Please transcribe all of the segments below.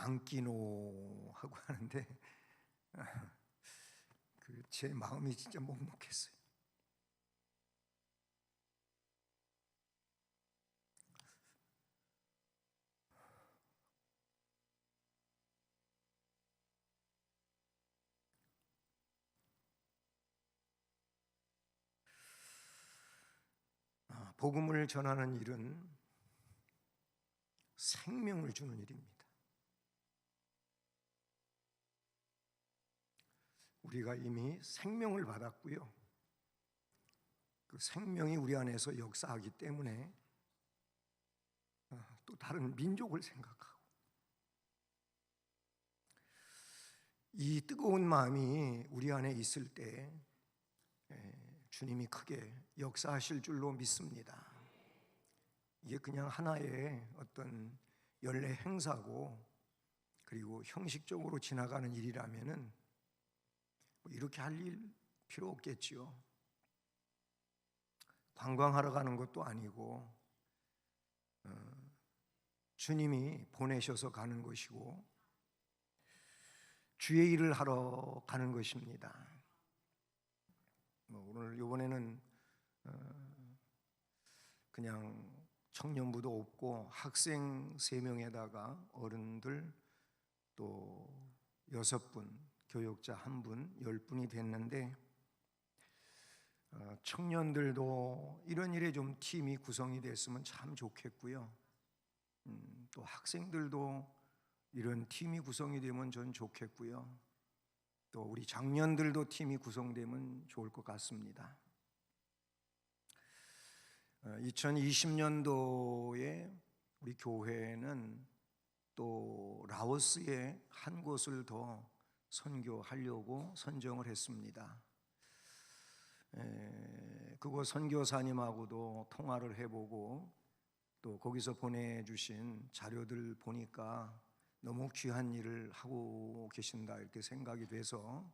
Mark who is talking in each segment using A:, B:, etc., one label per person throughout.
A: 안기노 하고 하는데 제 마음이 진짜 먹먹했어요. 복음을 전하는 일은 생명을 주는 일입니다. 우리가 이미 생명을 받았고요. 그 생명이 우리 안에서 역사하기 때문에 또 다른 민족을 생각하고 이 뜨거운 마음이 우리 안에 있을 때 주님이 크게 역사하실 줄로 믿습니다. 이게 그냥 하나의 어떤 연례 행사고 그리고 형식적으로 지나가는 일이라면은 이렇게 할 일 필요 없겠지요. 관광하러 가는 것도 아니고 주님이 보내셔서 가는 것이고 주의 일을 하러 가는 것입니다. 오늘 이번에는 그냥 청년부도 없고 학생 3명에다가 어른들 또 6분, 교육자 1분, 10분이 됐는데 청년들도 이런 일에 좀 팀이 구성이 됐으면 참 좋겠고요. 또 학생들도 이런 팀이 구성이 되면 전 좋겠고요. 또 우리 장년들도 팀이 구성되면 좋을 것 같습니다. 2020년도에 우리 교회는 또 라오스의 한 곳을 더 선교하려고 선정을 했습니다. 그곳 선교사님하고도 통화를 해보고 또 거기서 보내주신 자료들 보니까 너무 귀한 일을 하고 계신다 이렇게 생각이 돼서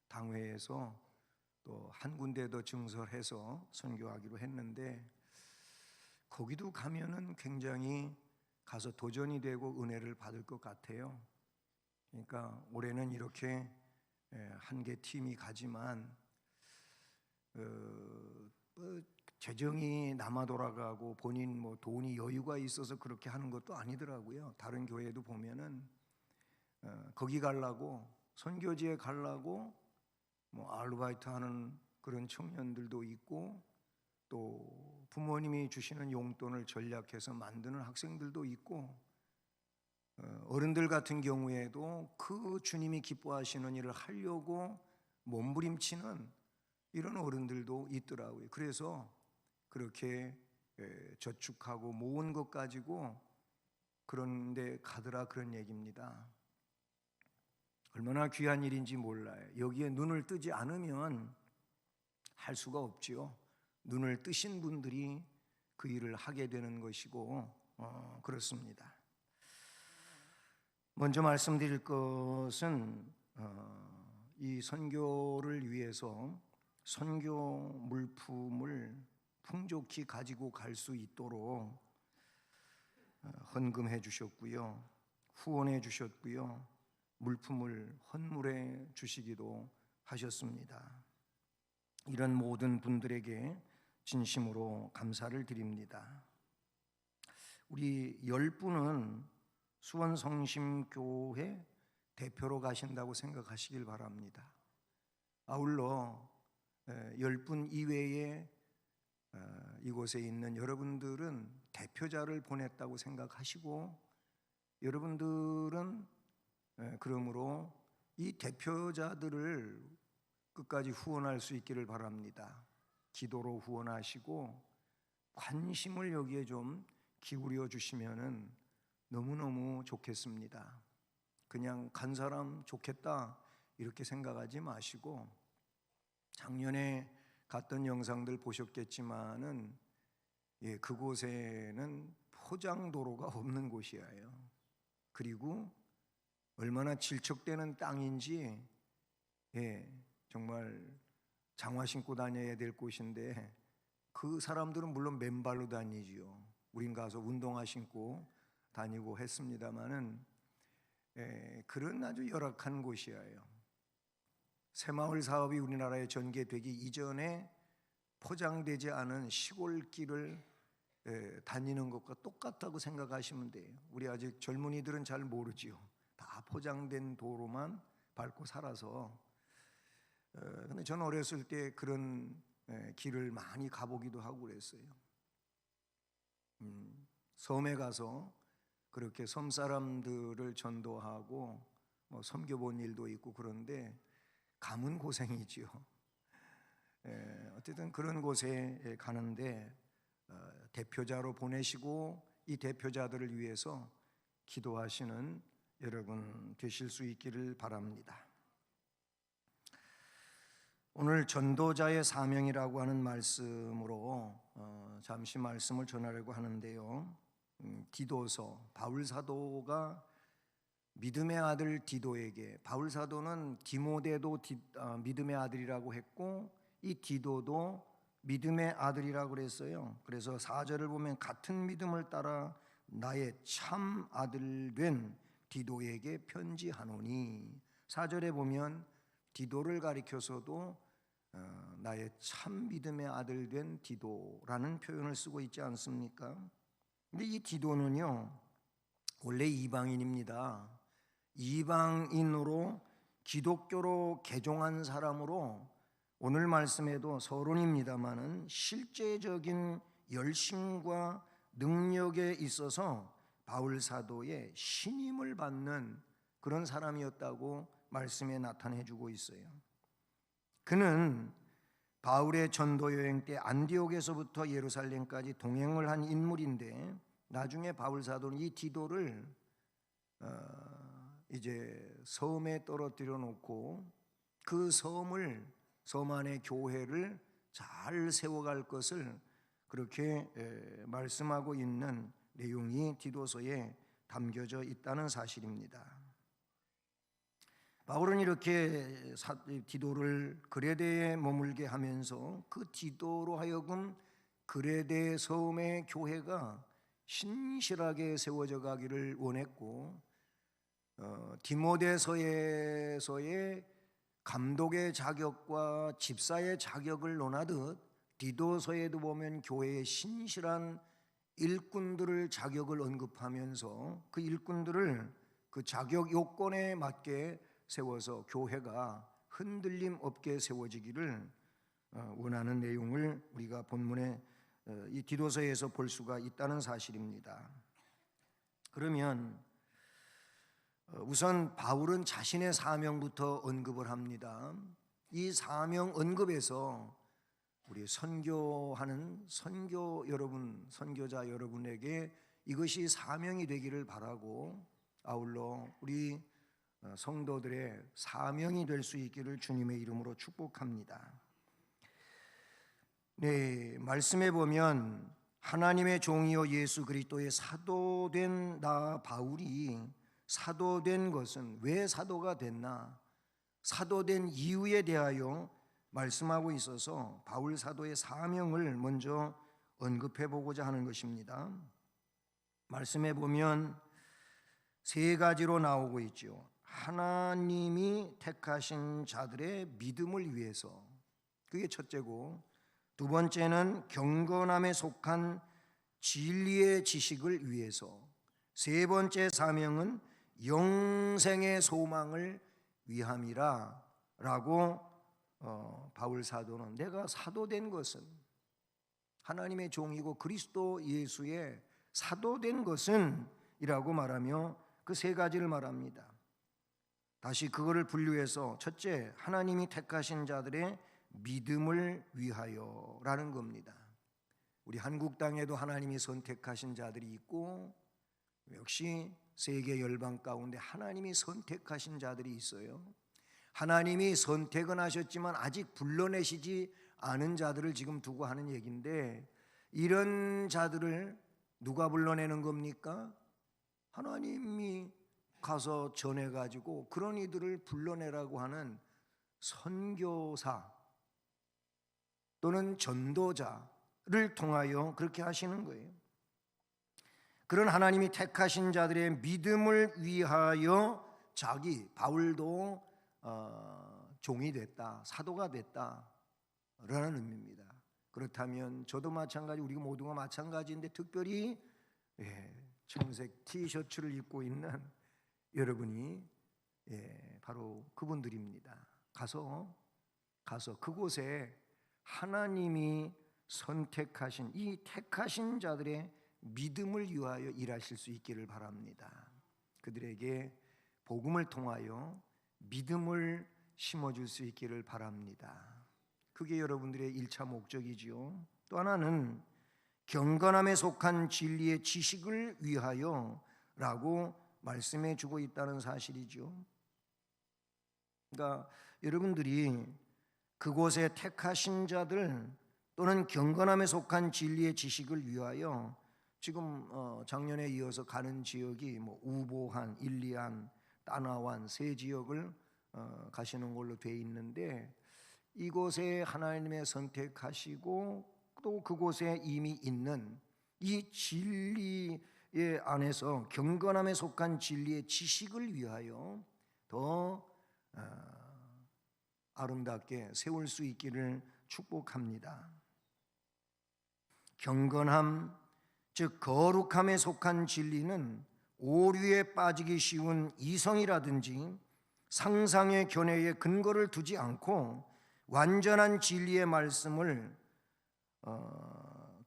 A: 당회에서 또 한 군데 더 증설해서 선교하기로 했는데 거기도 가면은 굉장히 가서 도전이 되고 은혜를 받을 것 같아요. 그러니까 올해는 이렇게 한 개 팀이 가지만 재정이 남아 돌아가고 본인 돈이 여유가 있어서 그렇게 하는 것도 아니더라고요. 다른 교회도 보면은 거기 가려고 선교지에 가려고 아르바이트 하는 그런 청년들도 있고 또 부모님이 주시는 용돈을 전략해서 만드는 학생들도 있고 어른들 같은 경우에도 그 주님이 기뻐하시는 일을 하려고 몸부림치는 이런 어른들도 있더라고요. 그래서 그렇게 저축하고 모은 것 가지고 그런데 가더라 그런 얘기입니다. 얼마나 귀한 일인지 몰라요. 여기에 눈을 뜨지 않으면 할 수가 없지요. 눈을 뜨신 분들이 그 일을 하게 되는 것이고 그렇습니다. 먼저 말씀드릴 것은 이 선교를 위해서 선교 물품을 풍족히 가지고 갈 수 있도록 헌금해 주셨고요, 후원해 주셨고요, 물품을 헌물해 주시기도 하셨습니다. 이런 모든 분들에게 진심으로 감사를 드립니다. 우리 10분은 수원성심교회 대표로 가신다고 생각하시길 바랍니다. 아울러 10분 이외에 이곳에 있는 여러분들은 대표자를 보냈다고 생각하시고 여러분들은 그러므로 이 대표자들을 끝까지 후원할 수 있기를 바랍니다. 기도로 후원하시고 관심을 여기에 좀 기울여 주시면은 너무너무 좋겠습니다. 그냥 간 사람 좋겠다 이렇게 생각하지 마시고 작년에 갔던 영상들 보셨겠지만은 그곳에는 포장도로가 없는 곳이에요. 그리고 얼마나 질척대는 땅인지 정말 장화 신고 다녀야 될 곳인데 그 사람들은 물론 맨발로 다니지요. 우린 가서 운동화 신고 다니고 했습니다마는 그런 아주 열악한 곳이에요. 새마을 사업이 우리나라에 전개되기 이전에 포장되지 않은 시골길을 다니는 것과 똑같다고 생각하시면 돼요. 우리 아직 젊은이들은 잘 모르지요. 다 포장된 도로만 밟고 살아서. 근데 저는 어렸을 때 그런 길을 많이 가보기도 하고 그랬어요. 섬에 가서 그렇게 섬 사람들을 전도하고 섬겨본 일도 있고, 그런데 가면 고생이지요. 어쨌든 그런 곳에 가는데 대표자로 보내시고 이 대표자들을 위해서 기도하시는 여러분 되실 수 있기를 바랍니다. 오늘 전도자의 사명이라고 하는 말씀으로 잠시 말씀을 전하려고 하는데요. 디도서, 바울 사도가 믿음의 아들 디도에게, 바울 사도는 디모데도 믿음의 아들이라고 했고 이 디도도 믿음의 아들이라고 그랬어요. 그래서 4절을 보면 같은 믿음을 따라 나의 참 아들 된 디도에게 편지하노니, 4절에 보면 디도를 가리켜서도 나의 참 믿음의 아들 된 디도라는 표현을 쓰고 있지 않습니까? 근데 이 디도는요 원래 이방인입니다. 이방인으로 기독교로 개종한 사람으로 오늘 말씀에도 서론입니다마는 실제적인 열심과 능력에 있어서 바울 사도의 신임을 받는 그런 사람이었다고 말씀에 나타내주고 있어요. 그는 바울의 전도 여행 때 안디옥에서부터 예루살렘까지 동행을 한 인물인데, 나중에 바울 사도는 이 디도를 이제 섬에 떨어뜨려 놓고 그 섬을, 섬 안의 교회를 잘 세워갈 것을 그렇게 말씀하고 있는 내용이 디도서에 담겨져 있다는 사실입니다. 바울은 이렇게 디도를 그레데에 머물게 하면서 그 디도로 하여금 그레데 섬의 교회가 신실하게 세워져 가기를 원했고, 디모데서에서의 감독의 자격과 집사의 자격을 논하듯 디도서에도 보면 교회의 신실한 일꾼들을 자격을 언급하면서 그 일꾼들을 그 자격 요건에 맞게 세워서 교회가 흔들림 없게 세워지기를 원하는 내용을 우리가 본문에 이 디도서에서 볼 수가 있다는 사실입니다. 그러면 우선 바울은 자신의 사명부터 언급을 합니다. 이 사명 언급에서 우리 선교하는 선교 여러분, 선교자 여러분에게 이것이 사명이 되기를 바라고, 아울러 우리 성도들의 사명이 될 수 있기를 주님의 이름으로 축복합니다. 네, 말씀에 보면 하나님의 종이요 예수 그리스도의 사도된 나 바울이 사도된 것은, 왜 사도가 됐나, 사도된 이유에 대하여 말씀하고 있어서 바울 사도의 사명을 먼저 언급해 보고자 하는 것입니다. 말씀에 보면 세 가지로 나오고 있죠. 하나님이 택하신 자들의 믿음을 위해서, 그게 첫째고, 두 번째는 경건함에 속한 진리의 지식을 위해서, 세 번째 사명은 영생의 소망을 위함이라 라고 바울 사도는, 내가 사도된 것은, 하나님의 종이고 그리스도 예수의 사도된 것은 이라고 말하며 그 세 가지를 말합니다. 다시 그거를 분류해서 첫째, 하나님이 택하신 자들의 믿음을 위하여 라는 겁니다. 우리 한국 땅에도 하나님이 선택하신 자들이 있고, 역시 세계 열방 가운데 하나님이 선택하신 자들이 있어요. 하나님이 선택은 하셨지만 아직 불러내시지 않은 자들을 지금 두고 하는 얘기인데, 이런 자들을 누가 불러내는 겁니까? 하나님이 가서 전해가지고 그런 이들을 불러내라고 하는 선교사 또는 전도자를 통하여 그렇게 하시는 거예요. 그런 하나님이 택하신 자들의 믿음을 위하여 자기 바울도 종이 됐다, 사도가 됐다라는 의미입니다. 그렇다면 저도 마찬가지, 우리가 모두가 마찬가지인데 특별히 청색 티셔츠를 입고 있는 여러분이 바로 그분들입니다. 가서 그곳에 하나님이 선택하신 이 택하신 자들의 믿음을 위하여 일하실 수 있기를 바랍니다. 그들에게 복음을 통하여 믿음을 심어줄 수 있기를 바랍니다. 그게 여러분들의 1차 목적이지요. 또 하나는 경건함에 속한 진리의 지식을 위하여 라고 말씀해 주고 있다는 사실이죠. 그러니까 여러분들이 그곳에 택하신 자들 또는 경건함에 속한 진리의 지식을 위하여 지금 작년에 이어서 가는 지역이 우보한, 일리안, 따나완 세 지역을 가시는 걸로 돼 있는데, 이곳에 하나님의 선택하시고 또 그곳에 이미 있는 이 진리의 안에서 경건함에 속한 진리의 지식을 위하여 더 아름답게 세울 수 있기를 축복합니다. 경건함, 즉 거룩함에 속한 진리는 오류에 빠지기 쉬운 이성이라든지 상상의 견해에 근거를 두지 않고 완전한 진리의 말씀을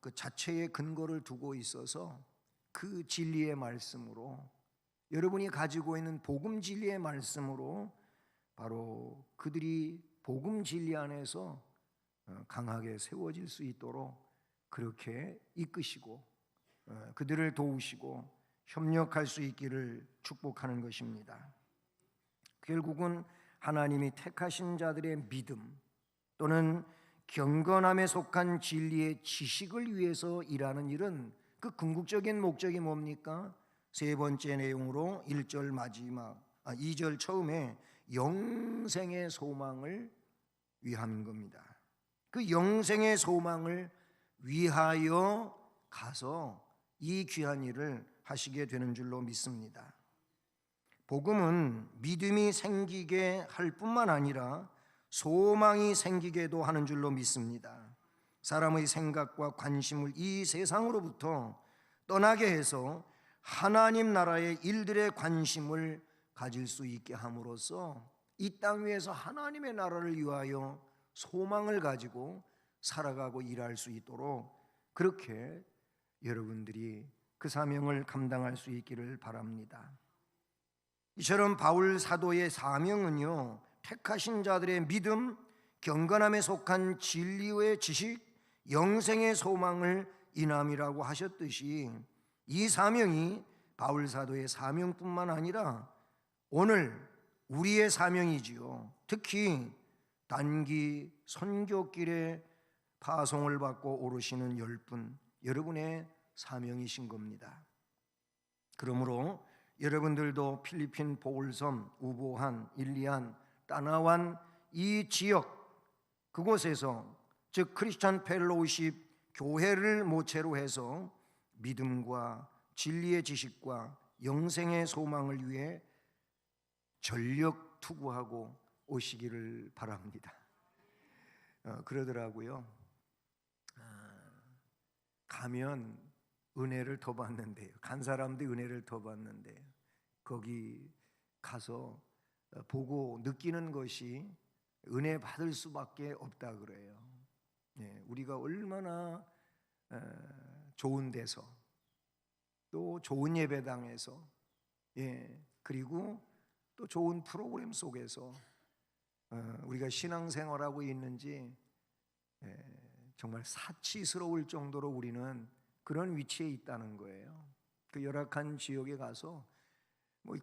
A: 그 자체의 근거를 두고 있어서 그 진리의 말씀으로, 여러분이 가지고 있는 복음 진리의 말씀으로 바로 그들이 복음 진리 안에서 강하게 세워질 수 있도록 그렇게 이끄시고 그들을 도우시고 협력할 수 있기를 축복하는 것입니다. 결국은 하나님이 택하신 자들의 믿음 또는 경건함에 속한 진리의 지식을 위해서 일하는 일은 그 궁극적인 목적이 뭡니까? 세 번째 내용으로 1절 마지막 2절 처음에 영생의 소망을 위함인 겁니다. 그 영생의 소망을 위하여 가서 이 귀한 일을 하시게 되는 줄로 믿습니다. 복음은 믿음이 생기게 할 뿐만 아니라 소망이 생기게도 하는 줄로 믿습니다. 사람의 생각과 관심을 이 세상으로부터 떠나게 해서 하나님 나라의 일들에 관심을 가질 수 있게 함으로써 이 땅 위에서 하나님의 나라를 위하여 소망을 가지고 살아가고 일할 수 있도록 그렇게 여러분들이 그 사명을 감당할 수 있기를 바랍니다. 이처럼 바울 사도의 사명은요, 택하신 자들의 믿음, 경건함에 속한 진리의 지식, 영생의 소망을 인함이라고 하셨듯이 이 사명이 바울 사도의 사명뿐만 아니라 오늘 우리의 사명이지요. 특히 단기 선교길에 파송을 받고 오르시는 10분, 여러분의 사명이신 겁니다. 그러므로 여러분들도 필리핀 보울섬, 우보한, 일리안, 따나완 이 지역 그곳에서 즉 크리스천 펠로우십 교회를 모체로 해서 믿음과 진리의 지식과 영생의 소망을 위해 전력 투구하고 오시기를 바랍니다. 그러더라고요. 가면 은혜를 더 받는데요. 간 사람들이 은혜를 더 받는데요. 거기 가서 보고 느끼는 것이 은혜 받을 수밖에 없다 그래요. 우리가 얼마나 좋은 데서 또 좋은 예배당에서 그리고 또 좋은 프로그램 속에서 우리가 신앙생활하고 있는지 정말 사치스러울 정도로 우리는 그런 위치에 있다는 거예요. 그 열악한 지역에 가서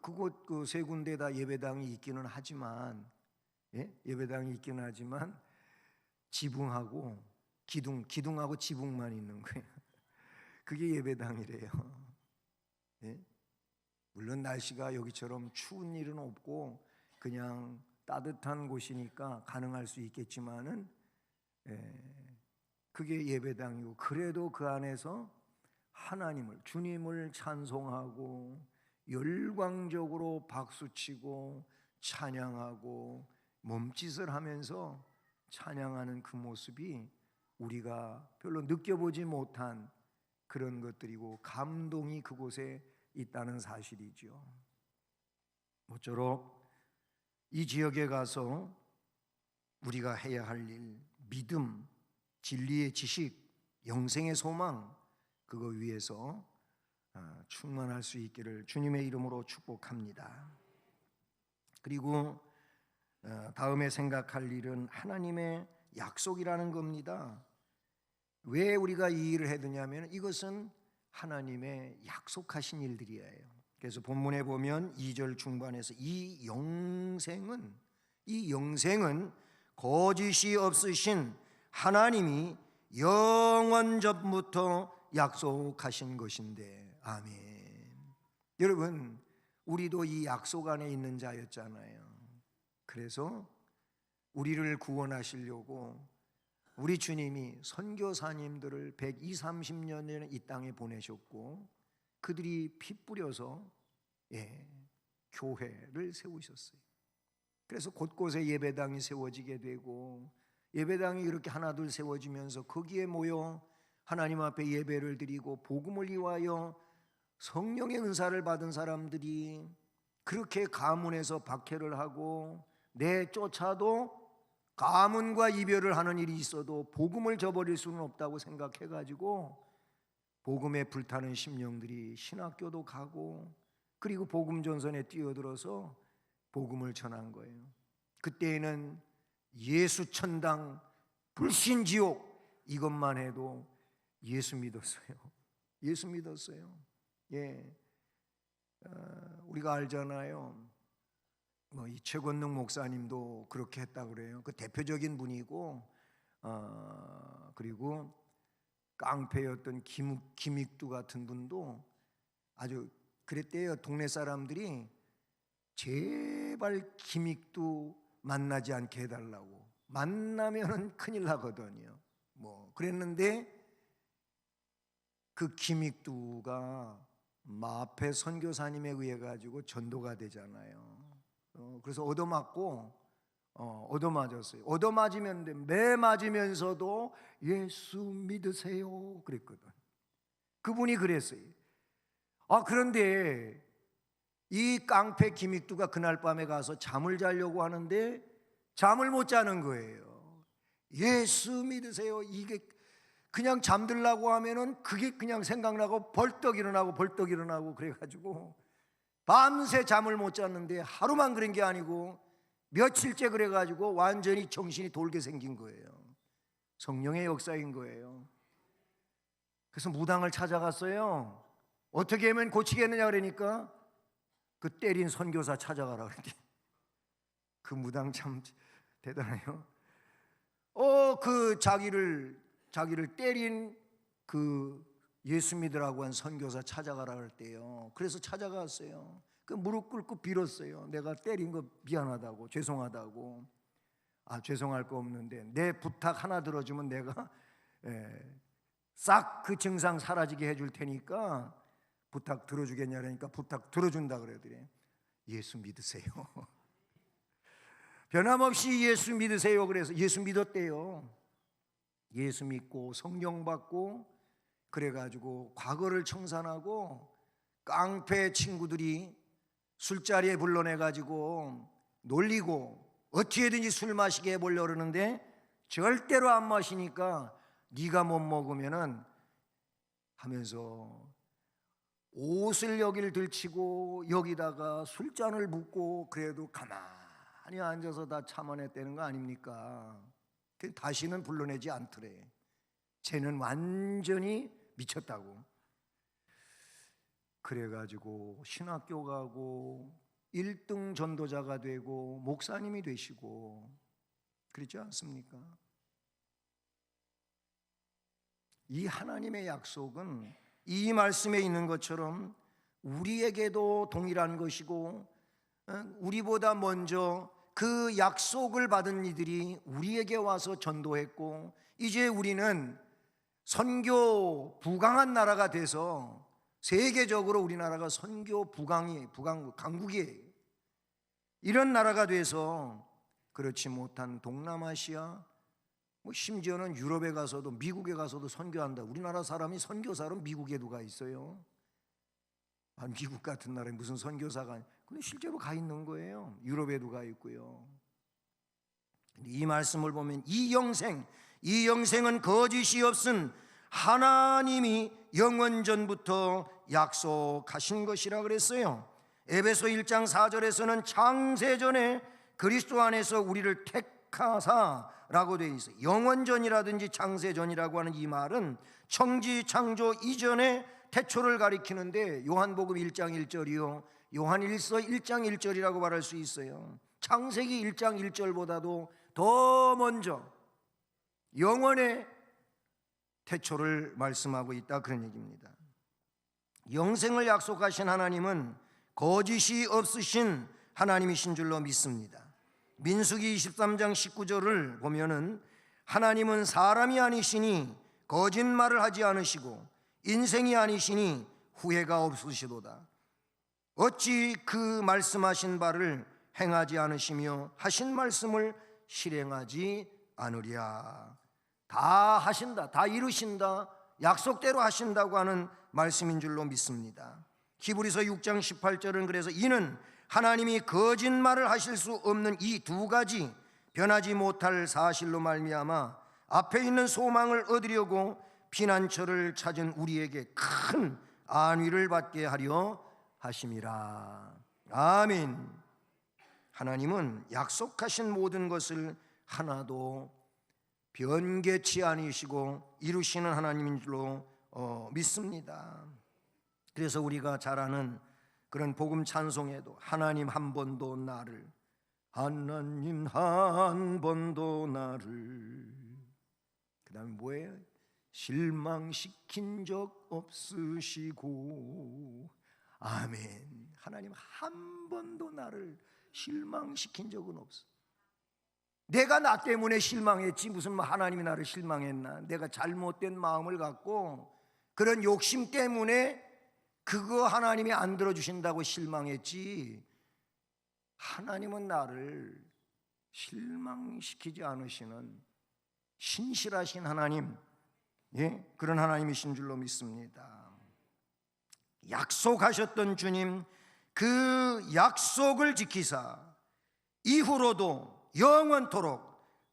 A: 그곳 그 세 군데 다 예배당이 있기는 하지만 예배당이 있기는 하지만 지붕하고 기둥하고 지붕만 있는 거예요. 그게 예배당이래요. 물론 날씨가 여기처럼 추운 일은 없고 그냥 따뜻한 곳이니까 가능할 수 있겠지만은 그게 예배당이고, 그래도 그 안에서 하나님을, 주님을 찬송하고 열광적으로 박수치고 찬양하고 몸짓을 하면서 찬양하는 그 모습이 우리가 별로 느껴보지 못한 그런 것들이고 감동이 그곳에 있다는 사실이죠. 모쪼록 이 지역에 가서 우리가 해야 할 일, 믿음, 진리의 지식, 영생의 소망, 그거 위해서 충만할 수 있기를 주님의 이름으로 축복합니다. 그리고 다음에 생각할 일은 하나님의 약속이라는 겁니다. 왜 우리가 이 일을 해야 되냐면 이것은 하나님의 약속하신 일들이에요. 그래서 본문에 보면 2절 중반에서 이 영생은 거짓이 없으신 하나님이 영원 전부터 약속하신 것인데. 아멘. 여러분, 우리도 이 약속 안에 있는 자였잖아요. 그래서 우리를 구원하시려고 우리 주님이 선교사님들을 120, 30년을 이 땅에 보내셨고 그들이 피 뿌려서 교회를 세우셨어요. 그래서 곳곳에 예배당이 세워지게 되고 예배당이 이렇게 하나둘 세워지면서 거기에 모여 하나님 앞에 예배를 드리고 복음을 위하여 성령의 은사를 받은 사람들이 그렇게 가문에서 박해를 하고 내쫓아도 가문과 이별을 하는 일이 있어도 복음을 저버릴 수는 없다고 생각해가지고 복음에 불타는 심령들이 신학교도 가고 그리고 복음 전선에 뛰어들어서 복음을 전한 거예요. 그때에는 예수 천당, 불신 지옥 이것만 해도 예수 믿었어요. 예수 믿었어요. 우리가 알잖아요. 이 최권능 목사님도 그렇게 했다고 그래요. 그 대표적인 분이고, 그리고 깡패였던 김익두 같은 분도 아주 그랬대요. 동네 사람들이 제발 김익두 만나지 않게 해달라고. 만나면은 큰일 나거든요. 그랬는데 그 김익두가 마페 선교사님에 의해 가지고 전도가 되잖아요. 그래서 얻어맞았어요. 매 맞으면서도 예수 믿으세요 그랬거든. 그분이 그랬어요. 그런데 이 깡패 김익두가 그날 밤에 가서 잠을 자려고 하는데 잠을 못 자는 거예요. 예수 믿으세요. 이게 그냥 잠들라고 하면은 그게 그냥 생각나고 벌떡 일어나고 그래가지고 밤새 잠을 못 잤는데 하루만 그런 게 아니고 며칠째 그래가지고 완전히 정신이 돌게 생긴 거예요. 성령의 역사인 거예요. 그래서 무당을 찾아갔어요. 어떻게 하면 고치겠느냐 그러니까 그 때린 선교사 찾아가라 그랬대. 그 무당 참 대단해요. 그 자기를 때린 그 예수 믿으라고 한 선교사 찾아가라 할 때요. 그래서 찾아갔어요. 그 무릎 꿇고 빌었어요. 내가 때린 거 미안하다고, 죄송하다고. 죄송할 거 없는데 내 부탁 하나 들어주면 내가 싹 그 증상 사라지게 해줄 테니까 부탁 들어주겠냐 그러니까 부탁 들어준다 그러더래. 예수 믿으세요. 변함없이 예수 믿으세요. 그래서 예수 믿었대요. 예수 믿고 성령 받고 그래가지고 과거를 청산하고 깡패 친구들이 술자리에 불러내가지고 놀리고 어떻게든지 술 마시게 해보려고 그러는데 절대로 안 마시니까 네가 못 먹으면은 하면서 옷을 여기를 들치고 여기다가 술잔을 붓고 그래도 가만히 앉아서 다 참아냈다는 거 아닙니까? 다시는 불러내지 않더래. 쟤는 완전히 미쳤다고. 그래가지고 신학교 가고 1등 전도자가 되고 목사님이 되시고 그렇지 않습니까? 이 하나님의 약속은 이 말씀에 있는 것처럼 우리에게도 동일한 것이고 우리보다 먼저 그 약속을 받은 이들이 우리에게 와서 전도했고 이제 우리는 선교 부강한 나라가 돼서 세계적으로 우리나라가 선교 강국이에요. 이런 나라가 돼서 그렇지 못한 동남아시아, 심지어는 유럽에 가서도, 미국에 가서도 선교한다. 우리나라 사람이 선교사로 미국에 누가 있어요? 미국 같은 나라에 무슨 선교사가, 근데 실제로 가 있는 거예요. 유럽에도 가 있고요. 이 말씀을 보면 이 영생은 거짓이 없은 하나님이 영원전부터 약속하신 것이라 그랬어요. 에베소 1장 4절에서는 창세전에 그리스도 안에서 우리를 택하사라고 되어 있어요. 영원전이라든지 창세전이라고 하는 이 말은 청지창조 이전에 태초를 가리키는데, 요한복음 1장 1절이요 요한일서 1장 1절이라고 말할 수 있어요. 창세기 1장 1절보다도 더 먼저 영원의 태초를 말씀하고 있다, 그런 얘기입니다. 영생을 약속하신 하나님은 거짓이 없으신 하나님이신 줄로 믿습니다. 민수기 23장 19절을 보면은 하나님은 사람이 아니시니 거짓말을 하지 않으시고 인생이 아니시니 후회가 없으시도다. 어찌 그 말씀하신 바를 행하지 않으시며 하신 말씀을 실행하지 않으랴. 다 하신다, 다 이루신다, 약속대로 하신다고 하는 말씀인 줄로 믿습니다. 히브리서 6장 18절은 그래서 이는 하나님이 거짓말을 하실 수 없는 이 두 가지 변하지 못할 사실로 말미암아 앞에 있는 소망을 얻으려고 피난처를 찾은 우리에게 큰 안위를 받게 하려 하심이라. 아멘. 하나님은 약속하신 모든 것을 하나도 변개치 아니시고 이루시는 하나님인 줄로 믿습니다. 그래서 우리가 잘 아는 그런 복음 찬송에도 하나님 한 번도 나를, 하나님 한 번도 나를, 그 다음에 뭐예요? 실망시킨 적 없으시고. 아멘. 하나님 한 번도 나를 실망시킨 적은 없어. 내가 나 때문에 실망했지 무슨 하나님이 나를 실망했나. 내가 잘못된 마음을 갖고 그런 욕심 때문에 그거 하나님이 안 들어주신다고 실망했지, 하나님은 나를 실망시키지 않으시는 신실하신 하나님, 그런 하나님이신 줄로 믿습니다. 약속하셨던 주님, 그 약속을 지키사 이후로도 영원토록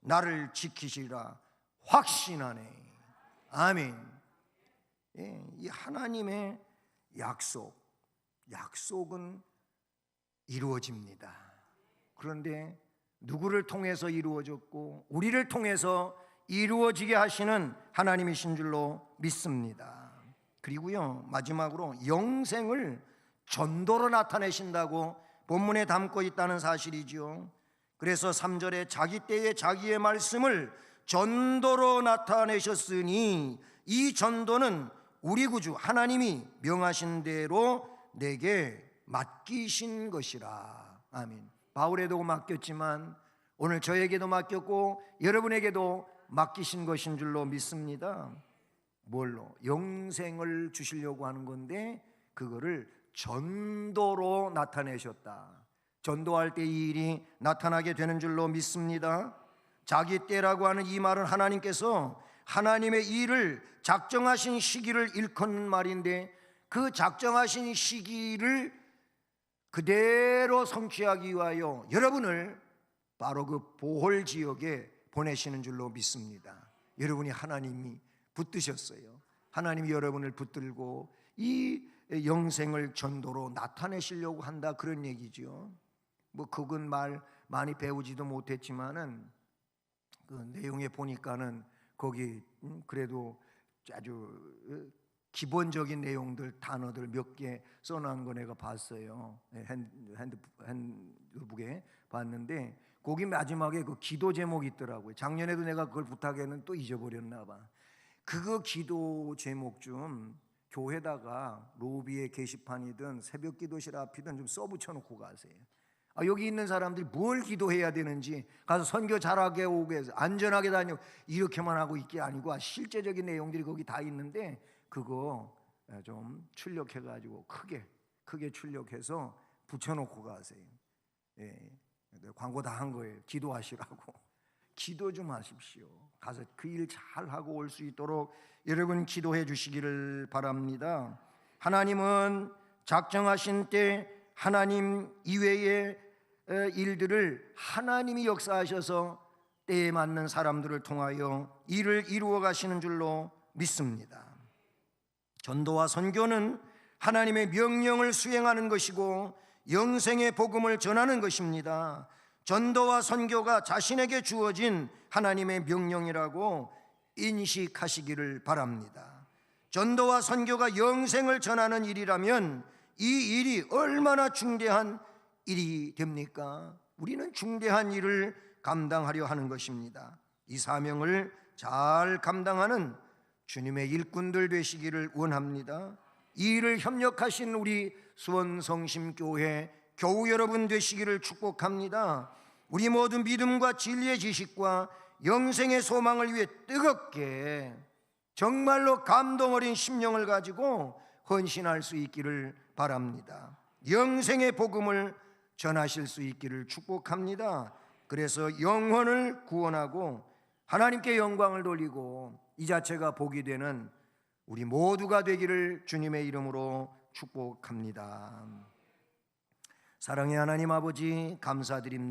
A: 나를 지키시리라 확신하네. 아멘. 이 하나님의 약속은 이루어집니다. 그런데 누구를 통해서 이루어졌고 우리를 통해서 이루어지게 하시는 하나님이신 줄로 믿습니다. 그리고요, 마지막으로 영생을 전도로 나타내신다고 본문에 담고 있다는 사실이죠. 그래서 3절에 자기 때에 자기의 말씀을 전도로 나타내셨으니 이 전도는 우리 구주 하나님이 명하신 대로 내게 맡기신 것이라. 아멘. 바울에도 맡겼지만 오늘 저에게도 맡겼고 여러분에게도 맡기신 것인 줄로 믿습니다. 뭘로? 영생을 주시려고 하는 건데 그거를 전도로 나타내셨다. 전도할 때 이 일이 나타나게 되는 줄로 믿습니다. 자기 때라고 하는 이 말은 하나님께서 하나님의 일을 작정하신 시기를 일컫는 말인데, 그 작정하신 시기를 그대로 성취하기 위하여 여러분을 바로 그 보홀 지역에 보내시는 줄로 믿습니다. 여러분이 하나님이 붙드셨어요. 하나님이 여러분을 붙들고 이 영생을 전도로 나타내시려고 한다, 그런 얘기죠. 그건 말 많이 배우지도 못했지만은 그 내용에 보니까는 거기 그래도 아주 기본적인 내용들, 단어들 몇 개 써놓은 거 내가 봤어요. 핸드북에 봤는데 거기 마지막에 그 기도 제목이 있더라고요. 작년에도 내가 그걸 부탁했는데 또 잊어버렸나 봐. 그거 기도 제목 좀 교회다가 로비에 게시판이든 새벽 기도실 앞이든 좀 써붙여 놓고 가세요. 여기 있는 사람들이 뭘 기도해야 되는지, 가서 선교 잘하게 오게 해서 안전하게 다니고 이렇게만 하고 있게 아니고 실제적인 내용들이 거기 다 있는데 그거 좀 출력해가지고 크게 출력해서 붙여놓고 가세요. 예, 광고 다 한 거예요. 기도하시라고. 기도 좀 하십시오. 가서 그 일 잘하고 올 수 있도록 여러분 기도해 주시기를 바랍니다. 하나님은 작정하신 때 하나님 이외의 일들을 하나님이 역사하셔서 때에 맞는 사람들을 통하여 일을 이루어 가시는 줄로 믿습니다. 전도와 선교는 하나님의 명령을 수행하는 것이고 영생의 복음을 전하는 것입니다. 전도와 선교가 자신에게 주어진 하나님의 명령이라고 인식하시기를 바랍니다. 전도와 선교가 영생을 전하는 일이라면 이 일이 얼마나 중대한 일이 됩니까? 우리는 중대한 일을 감당하려 하는 것입니다. 이 사명을 잘 감당하는 주님의 일꾼들 되시기를 원합니다. 이 일을 협력하신 우리 수원성심교회 교우 여러분 되시기를 축복합니다. 우리 모두 믿음과 진리의 지식과 영생의 소망을 위해 뜨겁게 정말로 감동 어린 심령을 가지고 헌신할 수 있기를 바랍니다. 영생의 복음을 전하실 수 있기를 축복합니다. 그래서 영혼을 구원하고 하나님께 영광을 돌리고 이 자체가 복이 되는 우리 모두가 되기를 주님의 이름으로 축복합니다. 사랑의 하나님 아버지 감사드립니다.